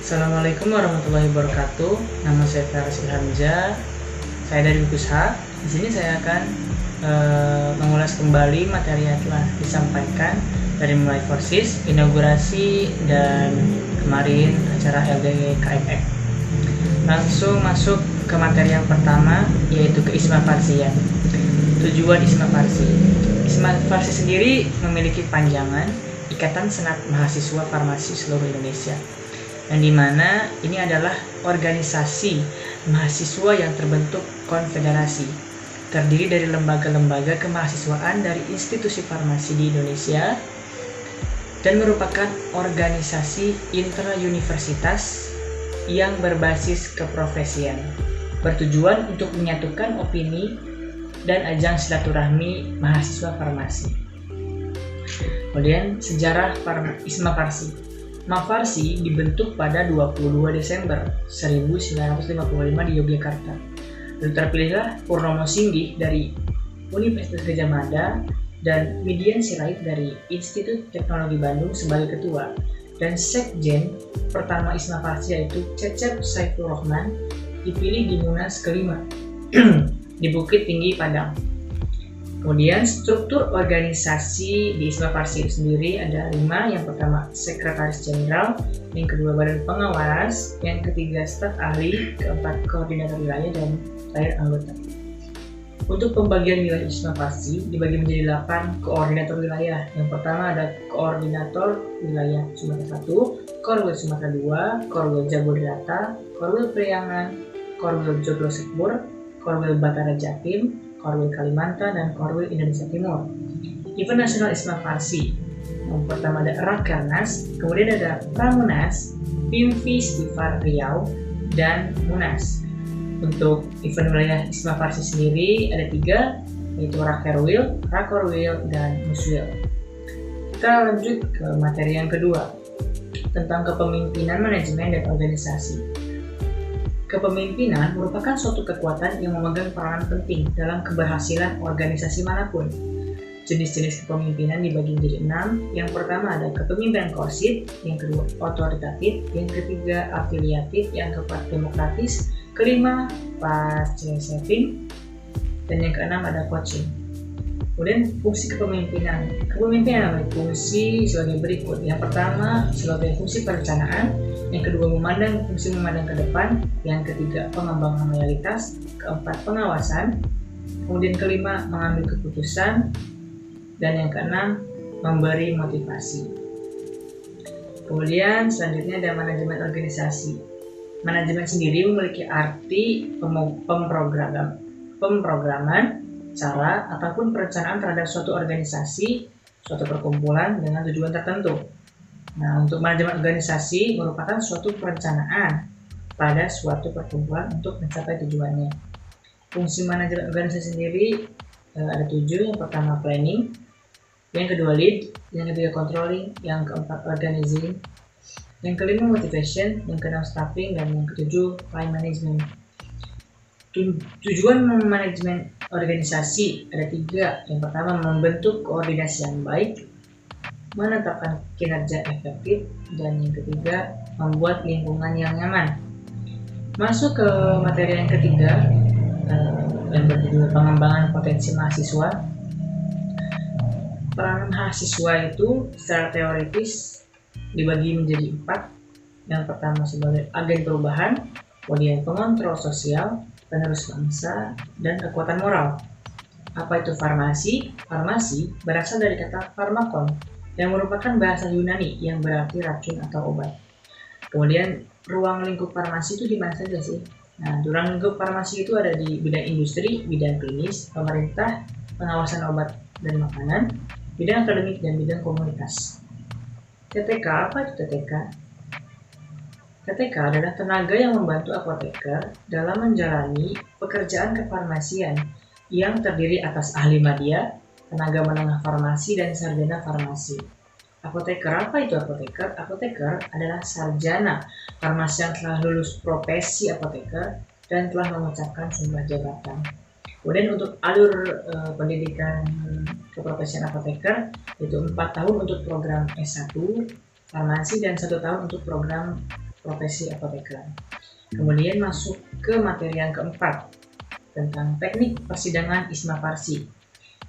Assalamualaikum warahmatullahi wabarakatuh. Nama saya Faris Hamzah. Saya dari Pusha. Di sini saya akan mengulas kembali materi yang telah disampaikan dari mulai Forsis, inaugurasi, dan kemarin acara LDK KFF. Langsung masuk ke materi yang pertama, yaitu ke Isma Farsian. Tujuan Isma Farsi. Isma Farsi sendiri memiliki panjangan Ikatan Senat Mahasiswa Farmasi Seluruh Indonesia, yang dimana ini adalah organisasi mahasiswa yang terbentuk konfederasi, terdiri dari lembaga-lembaga kemahasiswaan dari institusi farmasi di Indonesia, dan merupakan organisasi intra-universitas yang berbasis keprofesian, bertujuan untuk menyatukan opini dan ajang silaturahmi mahasiswa farmasi. Kemudian sejarah Isma Farsi. Farsi dibentuk pada 22 Desember 1955 di Yogyakarta. Lalu terpilihlah Purnomo Singgih dari Universitas Gadjah Mada dan Midian Sirait dari Institut Teknologi Bandung sebagai ketua. Dan sekjen pertama Isma Farsi yaitu Cecep Saiful Rohman dipilih di Munas kelima di Bukit Tinggi Padang. Kemudian struktur organisasi di Isma Farsi itu sendiri ada 5. Yang pertama Sekretaris Jenderal, yang kedua Badan Pengawas, yang ketiga staf ahli, keempat koordinator wilayah, dan terakhir anggota. Untuk pembagian wilayah Isma Farsi dibagi menjadi 8 koordinator wilayah. Yang pertama ada koordinator wilayah Sumatera 1, Korwil Sumatera 2, Korwil Jabodetabek, Korwil Priangan, Korwil Joglo Sekbur, Korwil Batara Jatim, Korwil Kalimantan, dan Korwil Indonesia Timur. Event Nasional Isma Farsi. Yang pertama ada Rakernas, kemudian ada Pramunas, Pimpi Stifar Riau, dan Munas. Untuk event wilayah Isma Farsi sendiri ada 3, yaitu Rakerwil, Rakorwil, dan Muswil. Kita lanjut ke materi yang kedua, tentang kepemimpinan, manajemen, dan organisasi. Kepemimpinan merupakan suatu kekuatan yang memegang peranan penting dalam keberhasilan organisasi manapun. Jenis-jenis kepemimpinan dibagi menjadi 6. Yang pertama ada kepemimpinan koersitif, yang kedua otoritatif, yang ketiga afiliatif, yang keempat demokratis, kelima saving, dan yang keenam ada coaching. Kemudian fungsi kepemimpinan. Kepemimpinan memiliki fungsi sebagai berikut. Yang pertama sebagai fungsi perencanaan, yang kedua fungsi memandang ke depan, yang ketiga pengembangan loyalitas, keempat pengawasan, kemudian kelima mengambil keputusan, dan yang keenam memberi motivasi. Kemudian selanjutnya ada manajemen organisasi. Manajemen sendiri memiliki arti pemrograman, cara ataupun perencanaan terhadap suatu organisasi, suatu perkumpulan dengan tujuan tertentu. Nah, untuk manajemen organisasi merupakan suatu perencanaan pada suatu perkumpulan untuk mencapai tujuannya. Fungsi manajemen organisasi sendiri ada 7. Yang pertama planning, yang kedua lead, yang ketiga controlling, yang keempat organizing, yang kelima motivation, yang keenam staffing, dan yang ketujuh line management. Tujuan manajemen organisasi ada 3. Yang pertama membentuk koordinasi yang baik, menetapkan kinerja efektif, dan yang ketiga membuat lingkungan yang nyaman. Masuk ke materi yang ketiga yang berjudul pengembangan potensi mahasiswa. Peran mahasiswa itu secara teoritis dibagi menjadi 4. Yang pertama sebagai agen perubahan, kemudian pengontrol sosial, penerus bangsa, dan kekuatan moral. Apa itu farmasi? Farmasi berasal dari kata pharmakon, yang merupakan bahasa Yunani yang berarti racun atau obat. Kemudian ruang lingkup farmasi itu di mana saja sih? Nah, ruang lingkup farmasi itu ada di bidang industri, bidang klinis, pemerintah, pengawasan obat dan makanan, bidang akademik, dan bidang komunitas. TTK, apa itu TTK? TTK adalah tenaga yang membantu apoteker dalam menjalani pekerjaan kefarmasian yang terdiri atas ahli madya, tenaga menengah farmasi, dan sarjana farmasi. Apoteker, apa itu apoteker? Apoteker adalah sarjana farmasi yang telah lulus profesi apoteker dan telah mengucapkan sumpah jabatan. Kemudian untuk alur pendidikan keprofesian apoteker itu 4 tahun untuk program S1 farmasi dan 1 tahun untuk program profesi apoteker. Kemudian masuk ke materi yang keempat tentang teknik persidangan Isma Farsi.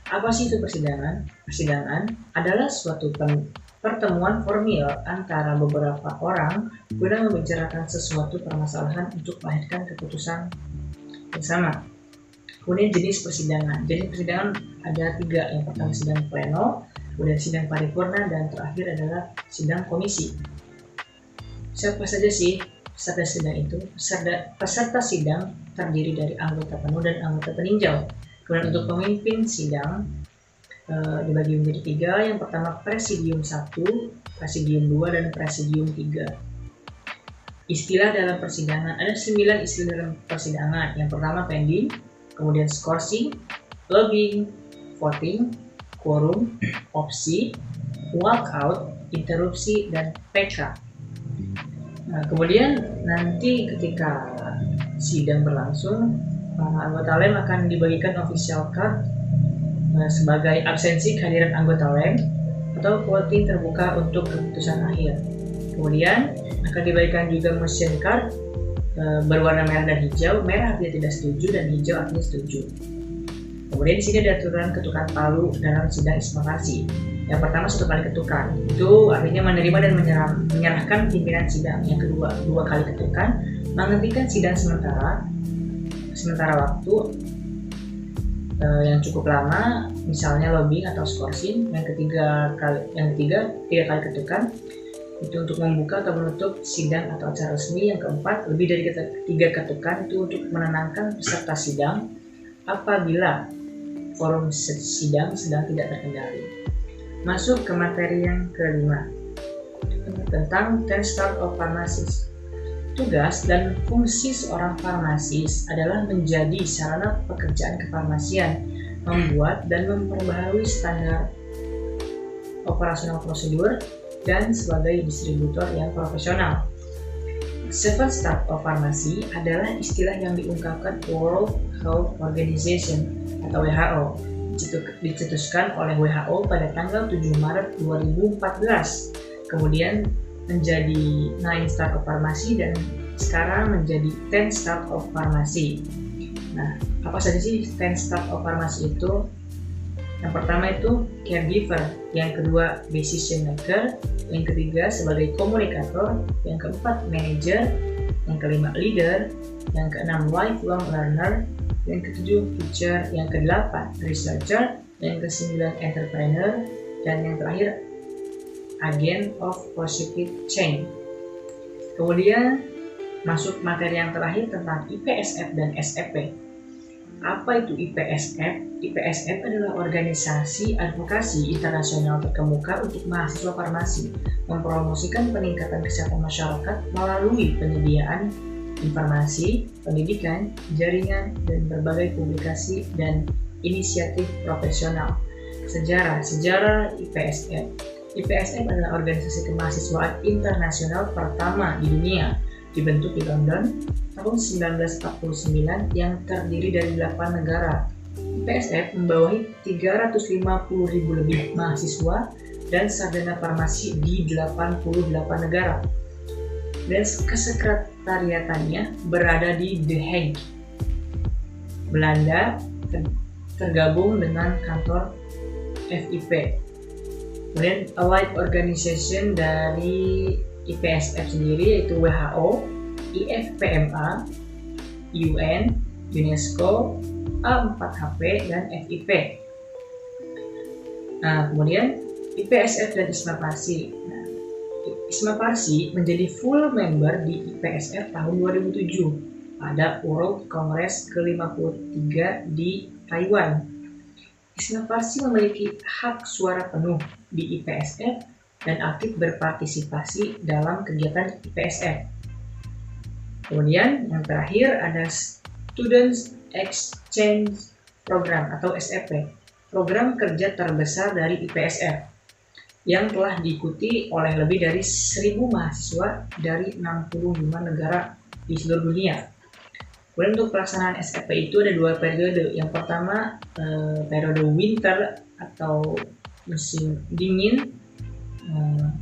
Apa sih itu persidangan? Persidangan adalah suatu pertemuan formal antara beberapa orang guna membicarakan sesuatu permasalahan untuk melahirkan keputusan bersama. Kemudian jenis persidangan. Jenis persidangan ada 3. Yang pertama sidang pleno, kemudian sidang paripurna, dan terakhir adalah sidang komisi. Siapa saja sih peserta sidang itu? Peserta sidang terdiri dari anggota penuh dan anggota peninjau. Kemudian untuk pemimpin sidang dibagi menjadi 3. Yang pertama presidium 1, presidium 2, dan presidium 3. Istilah dalam persidangan, ada 9 istilah dalam persidangan. Yang pertama pending, kemudian scoring, lobbying, voting, quorum, opsi, walkout, interupsi, dan PK. Nah, kemudian nanti ketika sidang berlangsung, anggota LEM akan dibagikan official card sebagai absensi kehadiran anggota LEM atau voting terbuka untuk keputusan akhir. Kemudian akan dibagikan juga motion card berwarna merah dan hijau. Merah artinya tidak setuju dan hijau artinya setuju. Kemudian di sini ada aturan ketukan palu dalam sidang Isma Farsi. Yang pertama 1 kali ketukan, itu artinya menerima dan menyerahkan pimpinan sidang. Yang kedua 2 kali ketukan, menghentikan sidang sementara waktu yang cukup lama, misalnya lobbying atau scoring. Yang ketiga 3 kali ketukan, itu untuk membuka atau menutup sidang atau acara resmi. Yang keempat, lebih dari 3 ketukan, itu untuk menenangkan peserta sidang apabila forum sidang sedang tidak terkendali. Masuk ke materi yang kelima tentang 10 Steps of Pharmacist. Tugas dan fungsi seorang farmasis adalah menjadi sarana pekerjaan kefarmasian, membuat dan memperbaharui standar operasional prosedur, dan sebagai distributor yang profesional. 7 Steps of Pharmacy adalah istilah yang diungkapkan World Health Organization atau WHO, dicetuskan oleh WHO pada tanggal 7 Maret 2014. Kemudian menjadi 9 Steps of Pharmacy dan sekarang menjadi 10 Steps of Pharmacy. Nah, apa saja sih 10 Steps of Pharmacy itu? Yang pertama itu caregiver, yang kedua decision maker, yang ketiga sebagai komunikator, yang keempat manager, yang kelima leader, yang keenam lifelong learner, yang ketujuh teacher, yang kedelapan researcher, yang kesembilan entrepreneur, dan yang terakhir agent of positive change. Kemudian masuk materi yang terakhir tentang IPSF dan SFP. Apa itu IPSF? IPSF adalah organisasi advokasi internasional terkemuka untuk mahasiswa farmasi, mempromosikan peningkatan kesehatan masyarakat melalui penyediaan informasi, pendidikan, jaringan, dan berbagai publikasi dan inisiatif profesional. Sejarah IPSF. IPSF adalah organisasi kemahasiswaan internasional pertama di dunia, dibentuk di London tahun 1949 yang terdiri dari 8 negara. IPSF membawahi 350.000 lebih mahasiswa dan sarjana farmasi di 88 negara. Dan kesekretariatannya berada di The Hague, Belanda, tergabung dengan kantor FIP. Kemudian allied organization dari IPSF sendiri yaitu WHO, IFPMA, UN, UNESCO, A4HP, dan FIP. Nah, kemudian IPSF dan Isma Farsi. Nah, Isma Farsi menjadi full member di IPSF tahun 2007 pada World Congress ke-53 di Taiwan. Isma Farsi memiliki hak suara penuh di IPSF dan aktif berpartisipasi dalam kegiatan IPSF. Kemudian yang terakhir ada Students Exchange Program atau SEP, program kerja terbesar dari IPSF yang telah diikuti oleh lebih dari 1.000 mahasiswa dari 65 negara di seluruh dunia. Kemudian untuk pelaksanaan SEP itu ada 2 periode. Yang pertama periode winter atau musim dingin,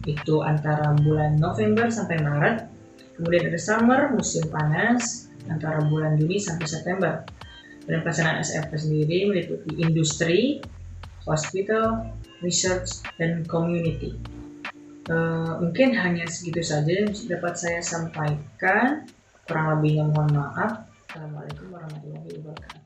itu antara bulan November sampai Maret. Kemudian ada summer, musim panas, antara bulan Juni sampai September. Dan pelaksanaan SFP sendiri meliputi industri, hospital, research, dan community. Mungkin hanya segitu saja yang dapat saya sampaikan. Kurang lebihnya mohon maaf. Assalamualaikum warahmatullahi wabarakatuh.